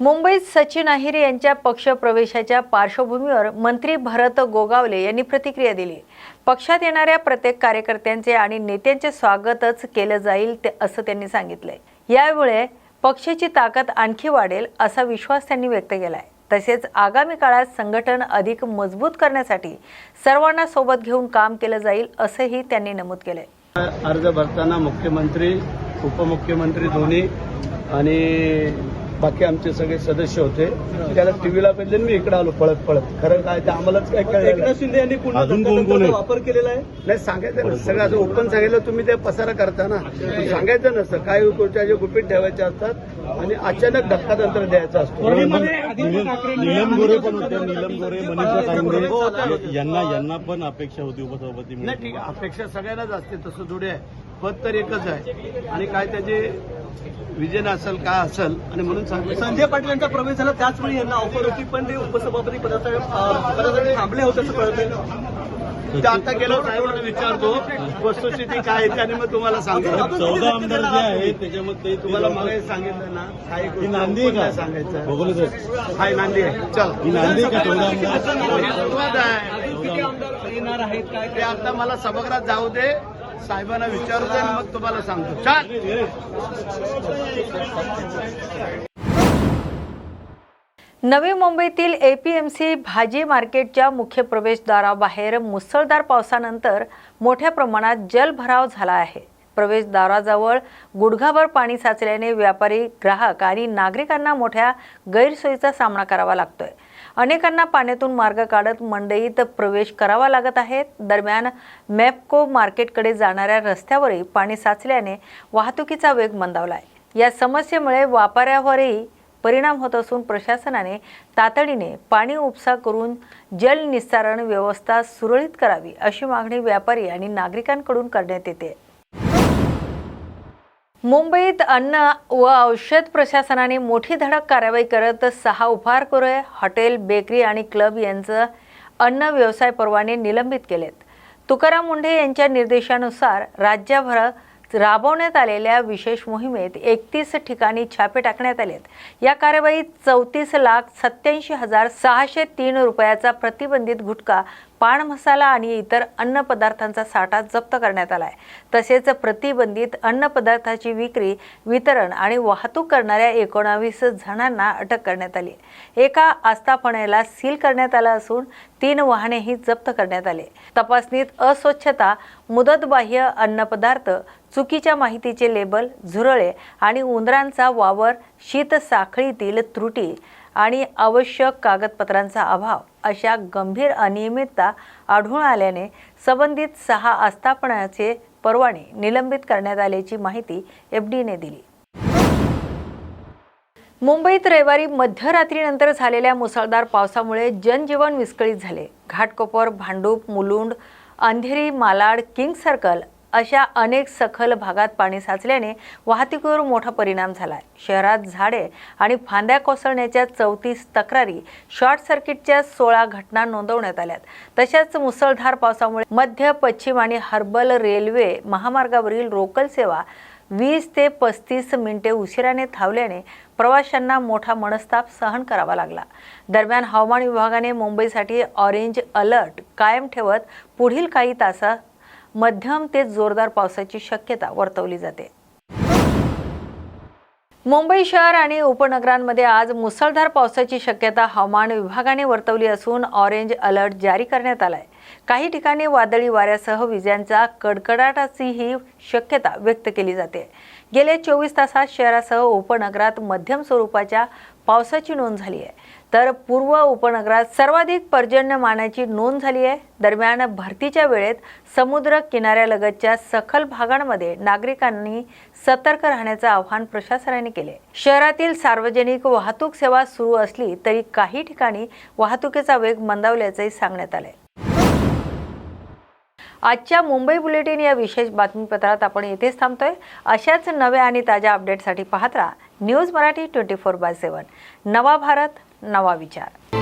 मुंबईत सचिन अहिर यांच्या पक्षप्रवेशाच्या पार्श्वभूमीवर मंत्री भरत गोगावले यांनी प्रतिक्रिया दिली। पक्षात येणाऱ्या प्रत्येक कार्यकर्त्यांचे आणि नेत्यांचे स्वागतच केले जाईल असं त्यांनी सांगितले। यामुळे पक्षाची ताकद आणखी वाढेल असा विश्वास त्यांनी व्यक्त केलाय। तसेच आगामी काळात संघटन अधिक मजबूत करण्यासाठी सर्वांना सोबत घेऊन काम केले जाईल असंही त्यांनी नमूद केले। अर्ज भरताना मुख्यमंत्री, उपमुख्यमंत्री दोन्ही आणि बाकी आमचे सगळे सदस्य होते। त्याला टीव्हीला पाहिजे मी इकडे आलो पळत पळत। खरं काय ते आम्हालाच काय कळलं। एकनाथ शिंदे यांनी पुन्हा वापर केलेला आहे। नाही सांगायचं ना, सगळं असं ओपन सांगितलं तुम्ही ते पसारा करता ना, सांगायचं नसतं। काही गोष्टी गुपित ठेवायच्या असतात आणि अचानक धक्कातंत्र द्यायचा असतो। नीलम गोरे पण होते, नीलम गोरे, मनीषा कांगरे यांना पण अपेक्षा होती उपसभापती। नाही ठीक आहे, अपेक्षा सगळ्यांनाच असते, तसं थोडे आहे। पद तर एकच आहे आणि काय त्याचे विजन असेल काय असेल आणि म्हणून सांगतो। संजय पाटील यांचा प्रवेश झाला त्याचवेळी यांना ऑफर होती, पण ते उपसभापती पदासाठी थांबले होते असं कळतंय। ते आता गेलो साहेबांना विचारतो वस्तुस्थिती काय आहे आणि मग तुम्हाला सांगतो। 14 आमदार जे आहेत त्याच्यामध्ये तुम्हाला मला सांगितलं ना, काही नांदी का सांगायचं हाय नांदी आहे। चल नांदी का 14 येणार आहेत काय ते आता मला सभागृहात जाऊ दे, साहेबांना विचारतो आणि मग तुम्हाला सांगतो। चल नवी मुंबईतील एपीएमसी भाजी मार्केटच्या मुख्य प्रवेशद्वाराबाहेर मुसळधार पावसानंतर मोठ्या प्रमाणात जलभराव झाला आहे। प्रवेशद्वाराजवळ गुडघाभर पाणी साचल्याने व्यापारी, ग्राहक आणि नागरिकांना मोठ्या गैरसोयीचा सामना करावा लागतोय। अनेकांना पाण्यातून मार्ग काढत मंडईत प्रवेश करावा लागत आहे। दरम्यान मॅप्को मार्केटकडे जाणाऱ्या रस्त्यावरही पाणी साचल्याने वाहतुकीचा वेग मंदावलाय। या समस्येमुळे व्यापाऱ्यावरही परिणाम होत असून प्रशासनाने तातडीने पाणी उपसा करून जल निस्तारण व्यवस्था सुरळीत करावी अशी मागणी व्यापारी आणि नागरिकांकडून करण्यात येते। मुंबईत अन्न व औषध प्रशासनाने मोठी धडक कारवाई करत 6 उपहारगृहे, हॉटेल, बेकरी आणि क्लब यांचे अन्न व्यवसाय परवाने निलंबित केलेत। तुकाराम मुंढे यांच्या निर्देशानुसार राज्यभरात राबवण्यात आलेल्या विशेष मोहिमेत 31 ठिकाणी छापे टाकण्यात आलेत। या कारवाईत 34,87,603 रुपयाचा प्रतिबंधित गुटखा, पान मसाला आणि इतर अन्न पदार्थांचा साठा जप्त करण्यात आलाय। तसेच प्रतिबंधित अन्न पदार्थाची विक्री, वितरण आणि वाहतूक करणाऱ्या 19 जणांना अटक करण्यात आली। एका आस्थापनेला सील करण्यात आला असून 3 वाहनेही जप्त करण्यात आले। तपासणीत अस्वच्छता, मुदतबाह्य अन्नपदार्थ, चुकीच्या माहितीचे लेबल, झुरळे आणि उंदरांचा वावर, शीतसाखळीतील त्रुटी आणि आवश्यक कागदपत्रांचा अभाव अशा गंभीर अनियमितता आढळून आल्याने संबंधित 6 आस्थापनांचे परवाने निलंबित करण्यात आल्याची माहिती एफडीने दिली। मुंबईत रविवारी मध्यरात्रीनंतर झालेल्या मुसळधार पावसामुळे जनजीवन विस्कळीत झाले। घाटकोपर, भांडूप, मुलुंड, अंधेरी, मालाड, किंग सर्कल अशा अनेक सखल भागात पाणी साचल्याने वाहतुकीवर मोठा परिणाम झालाय। शहरात झाडे आणि फांद्या कोसळण्याच्या 34 तक्रारी, शॉर्ट सर्किटच्या 16 घटना नोंदवण्यात आल्यात। तशाच मुसळधार पावसामुळे मध्य, पश्चिम आणि हर्बल रेल्वे महामार्गावरील लोकल सेवा 20 ते 35 मिनिटे उशिराने थांबल्याने प्रवाशांना मोठा मनस्ताप सहन करावा लागला। दरम्यान हवामान विभागाने मुंबईसाठी ऑरेंज अलर्ट कायम ठेवत पुढील काही तासात मध्यम ते जोरदार पावसाची शक्यता वर्तवली जाते। मुंबई शहर आणि उपनगरांमध्ये आज मुसळधार पावसाची शक्यता हवामान विभागाने वर्तवली असून ऑरेंज अलर्ट जारी करण्यात आलाय। काही ठिकाणी वादळी वाऱ्यासह विजांच्या कडकडाटाचीही शक्यता व्यक्त केली जाते। गेल्या 24 तासात शहरासह उपनगरात मध्यम स्वरूपाच्या पावसाची नोंद झाली आहे, तर पूर्व उपनगरात सर्वाधिक पर्जन्यमानाची नोंद झाली आहे। दरम्यान भरतीच्या वेळेत समुद्र किनाऱ्यालगतच्या सखल भागांमध्ये नागरिकांनी सतर्क राहण्याचे आवाहन प्रशासनाने केले। शहरातील सार्वजनिक वाहतूक सेवा सुरू असली तरी काही ठिकाणी वाहतुकीचा वेग मंदावल्याचंही सांगण्यात आलंय। आजच्या मुंबई बुलेटिन या विशेष बातमीपत्रात आपण येथेच थांबतोय। अशाच नव्या आणि ताज्या अपडेटसाठी पाहत राहा न्यूज मराठी 24/7। नवा भारत, नवा विचार।